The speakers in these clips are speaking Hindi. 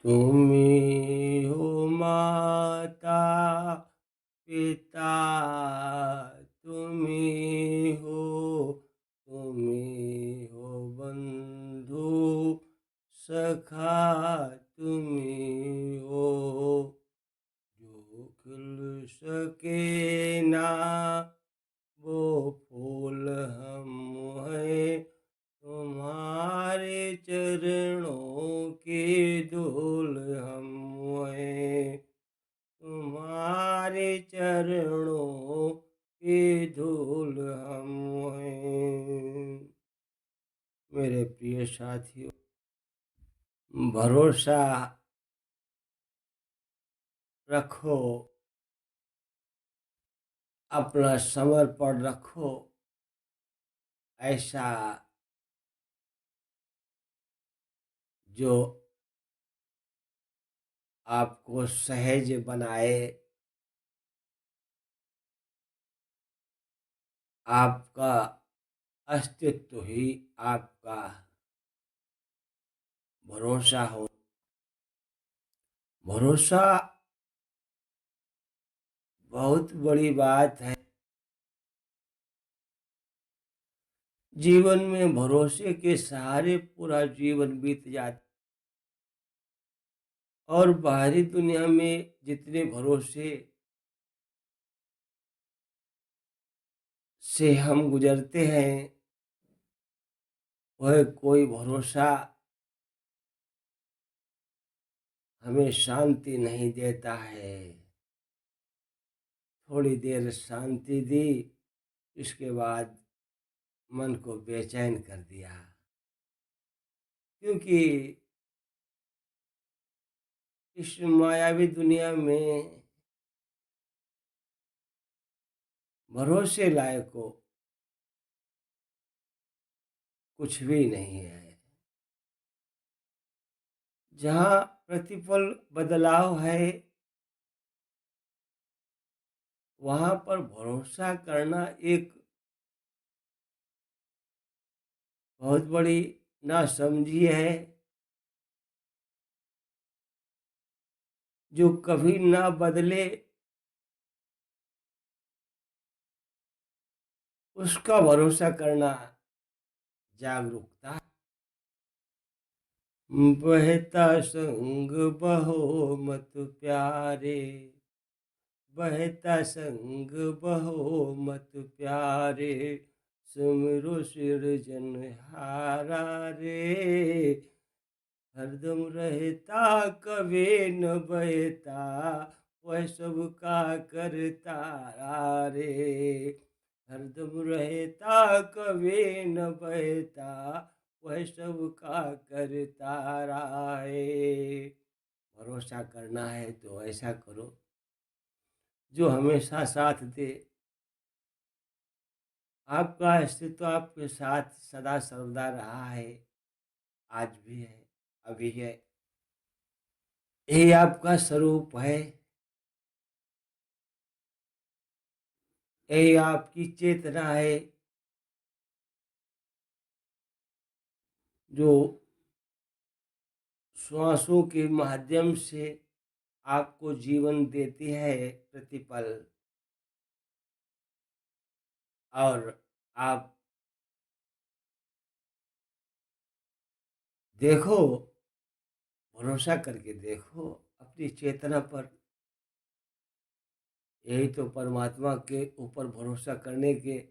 तुम्ही हो माता पिता, तुम्ही हो बंधू सखा, तुम्ही हो जो खिल सके ना वो फूल हम हैं, तुम्हारे चरणों की धूल हम हैं, तुम्हारे चरणों की धूल हम हैं। मेरे प्रिय साथियों, भरोसा रखो, अपना समर्पण रखो, ऐसा जो आपको सहज बनाए, आपका अस्तित्व ही आपका भरोसा हो। भरोसा बहुत बड़ी बात है। जीवन में भरोसे के सहारे पूरा जीवन बीत जाता, और बाहरी दुनिया में जितने भरोसे से हम गुजरते हैं, वह कोई भरोसा हमें शांति नहीं देता है। थोड़ी देर शांति दी, इसके बाद मन को बेचैन कर दिया, क्योंकि इस मायावी दुनिया में भरोसे लायक को कुछ भी नहीं है। जहाँ प्रतिपल बदलाव है, वहाँ पर भरोसा करना एक बहुत बड़ी नासमझी है, जो कभी ना बदले उसका भरोसा करना जागरूकता। बहता संग बहो मत प्यारे, बहता संग बहो मत प्यारे, सुमिरो सिरजनहारा रे, हरदम रहता कभी न बहता, वह सब का करता रे, हरदम रहता कभी न बहता, वह सब का करता है। भरोसा करना है तो ऐसा करो जो हमेशा साथ दे। आपका अस्तित्व आपके साथ सदा सर्वदा रहा है, आज भी है, अभी है। यही आपका स्वरूप है, यही आपकी चेतना है, जो श्वासों के माध्यम से आपको जीवन देती है प्रतिपल। और आप देखो, भरोसा करके देखो अपनी चेतना पर। यही तो परमात्मा के ऊपर भरोसा करने के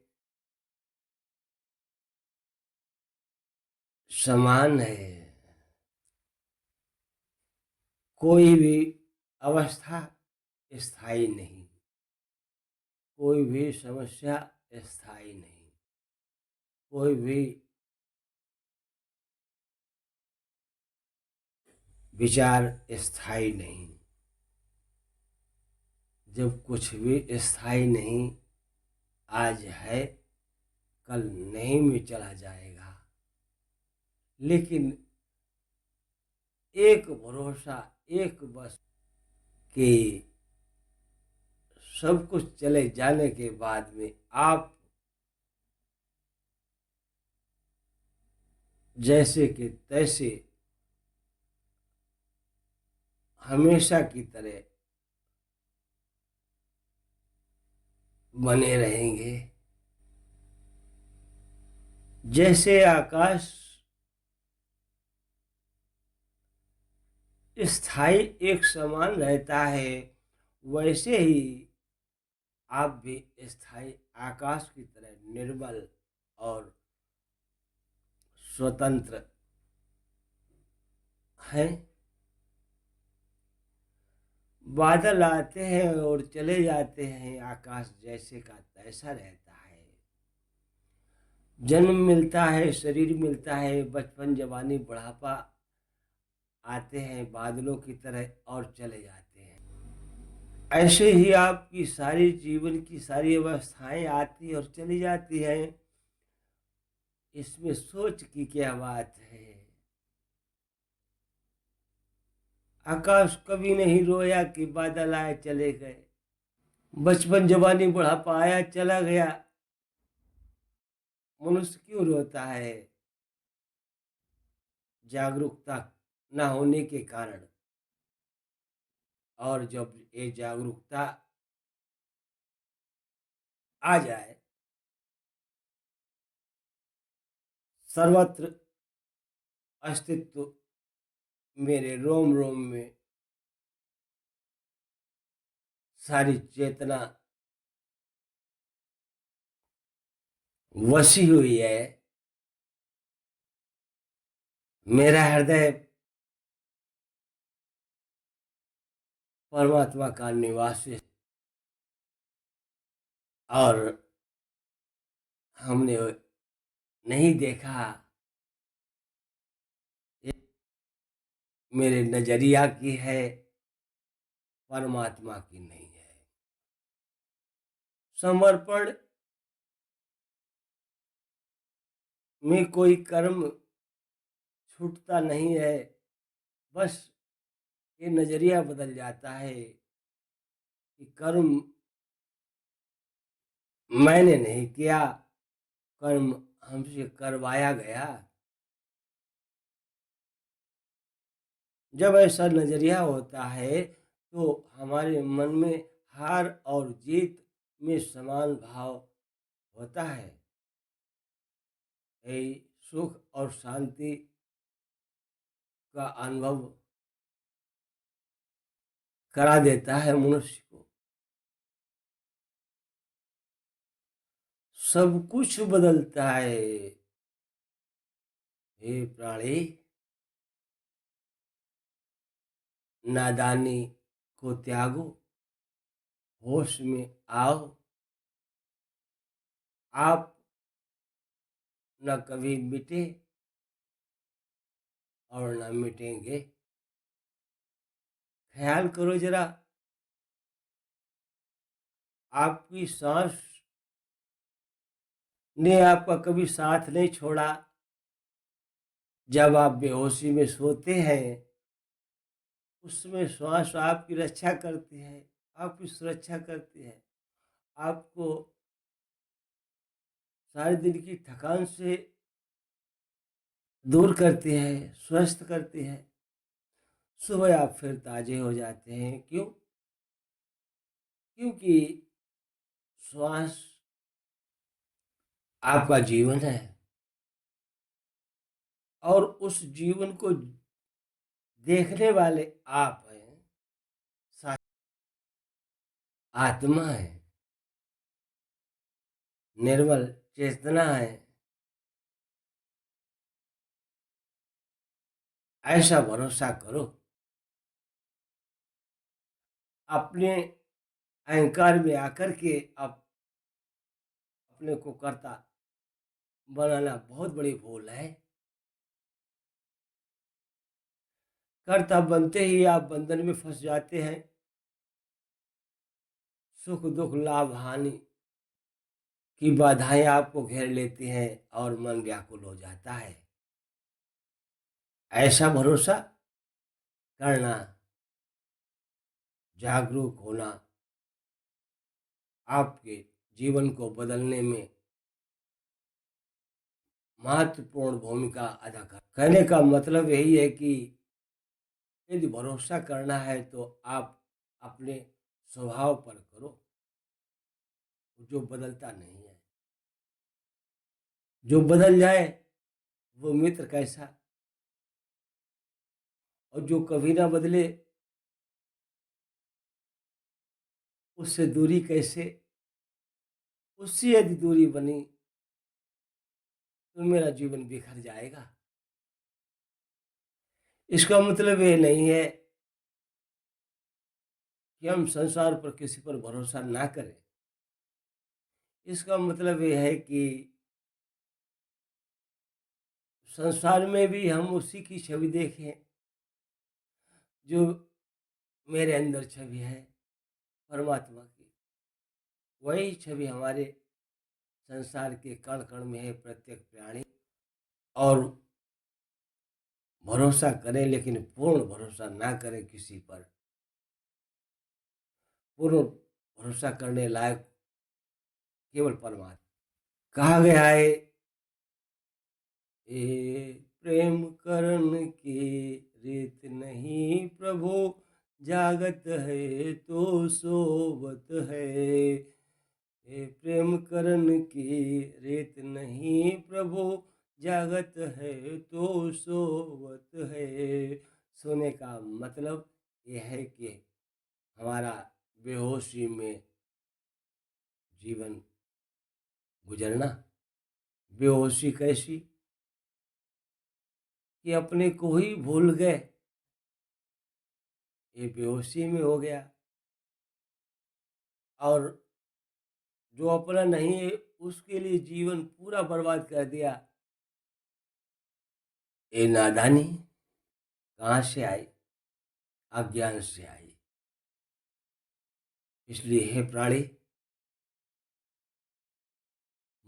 समान है। कोई भी अवस्था स्थायी नहीं, कोई भी समस्या स्थायी नहीं, कोई भी विचार स्थायी नहीं। जब कुछ भी स्थायी नहीं, आज है कल नहीं में चला जाएगा। लेकिन एक भरोसा, एक बस, कि सब कुछ चले जाने के बाद में आप जैसे कि तैसे हमेशा की तरह बने रहेंगे। जैसे आकाश स्थायी एक समान रहता है, वैसे ही आप भी स्थायी आकाश की तरह निर्मल और स्वतंत्र हैं। बादल आते हैं और चले जाते हैं, आकाश जैसे का तैसा रहता है। जन्म मिलता है, शरीर मिलता है, बचपन, जवानी, बुढ़ापा आते हैं बादलों की तरह और चले जाते हैं। ऐसे ही आपकी सारी जीवन की सारी अवस्थाएं आती और चली जाती हैं। इसमें सोच की क्या बात है। आकाश कभी नहीं रोया कि बादल आए चले गए। बचपन, जवानी, बुढ़ापा आया चला गया। मनुष्य क्यों रोता है? जागरूकता न होने के कारण। और जब ये जागरूकता आ जाए, सर्वत्र अस्तित्व मेरे रोम रोम में सारी चेतना वसी हुई है। मेरा हृदय परमात्मा का निवास है। और हमने नहीं देखा, ये मेरे नजरिया की है, परमात्मा की नहीं है। समर्पण में कोई कर्म छूटता नहीं है, बस ये नजरिया बदल जाता है कि कर्म मैंने नहीं किया, कर्म हमसे करवाया गया। जब ऐसा नजरिया होता है तो हमारे मन में हार और जीत में समान भाव होता है। यही सुख और शांति का अनुभव करा देता है मनुष्य को। सब कुछ बदलता है। हे प्राणी, नादानी को त्यागो, होश में आओ। आप न कभी मिटे और न मिटेंगे। ख्याल करो जरा, आपकी सांस ने आपका कभी साथ नहीं छोड़ा। जब आप बेहोशी में सोते हैं, उसमें श्वास आपकी रक्षा करती है, आपकी सुरक्षा करती है, आपको सारे दिन की थकान से दूर करती है, स्वस्थ करती है। सुबह आप फिर ताजे हो जाते हैं। क्यों? क्योंकि श्वास आपका जीवन है और उस जीवन को देखने वाले आप हैं, आत्मा है, निर्मल चेतना है। ऐसा भरोसा करो। अपने अहंकार में आकर के आप अपने को कर्ता बनाना बहुत बड़ी भूल है। कर्ता बनते ही आप बंधन में फंस जाते हैं। सुख दुख लाभ हानि की बाधाएं आपको घेर लेती हैं और मन व्याकुल हो जाता है। ऐसा भरोसा करना, जागरूक होना आपके जीवन को बदलने में महत्वपूर्ण भूमिका अदा कर। कहने का मतलब यही है कि यदि भरोसा करना है तो आप अपने स्वभाव पर करो, जो बदलता नहीं है। जो बदल जाए वो मित्र कैसा, और जो कभी ना बदले उससे दूरी कैसे। उससे यदि दूरी बनी तो मेरा जीवन बिखर जाएगा। इसका मतलब ये नहीं है कि हम संसार पर किसी पर भरोसा ना करें। इसका मतलब ये है कि संसार में भी हम उसी की छवि देखें जो मेरे अंदर छवि है, परमात्मा की। वही छवि हमारे संसार के कण कण में है, प्रत्येक प्राणी। और भरोसा करें, लेकिन पूर्ण भरोसा ना करें किसी पर। पूर्ण भरोसा करने लायक केवल परमात्मा। कहा गया है, ए प्रेम करन की रीत नहीं प्रभु, जागत है तो सोवत है। ए प्रेम करन की रीत नहीं प्रभु, जागत है तो सोवत है। सोने का मतलब यह है कि हमारा बेहोशी में जीवन गुजरना। बेहोशी कैसी कि अपने को ही भूल गए, ये बेहोशी में हो गया। और जो अपना नहीं है उसके लिए जीवन पूरा बर्बाद कर दिया। ये नादानी कहाँ से आई? अज्ञान से आई। इसलिए हे प्राणी,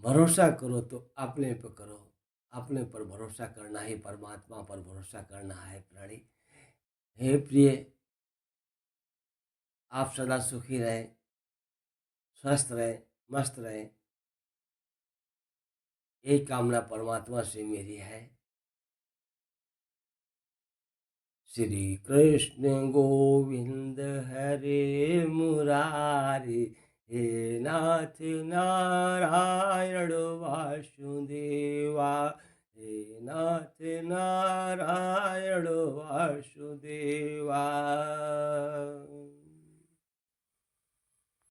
भरोसा करो तो अपने पर करो। अपने पर भरोसा करना है, परमात्मा पर भरोसा करना है प्राणी। हे प्रिय, आप सदा सुखी रहें, स्वस्थ रहें, मस्त रहें, यही कामना परमात्मा से मेरी है। श्री कृष्ण गोविंद हरे मुरारी, हे नाथ नारायण वासुदेवा, हे नाथ नारायण वासुदेवा।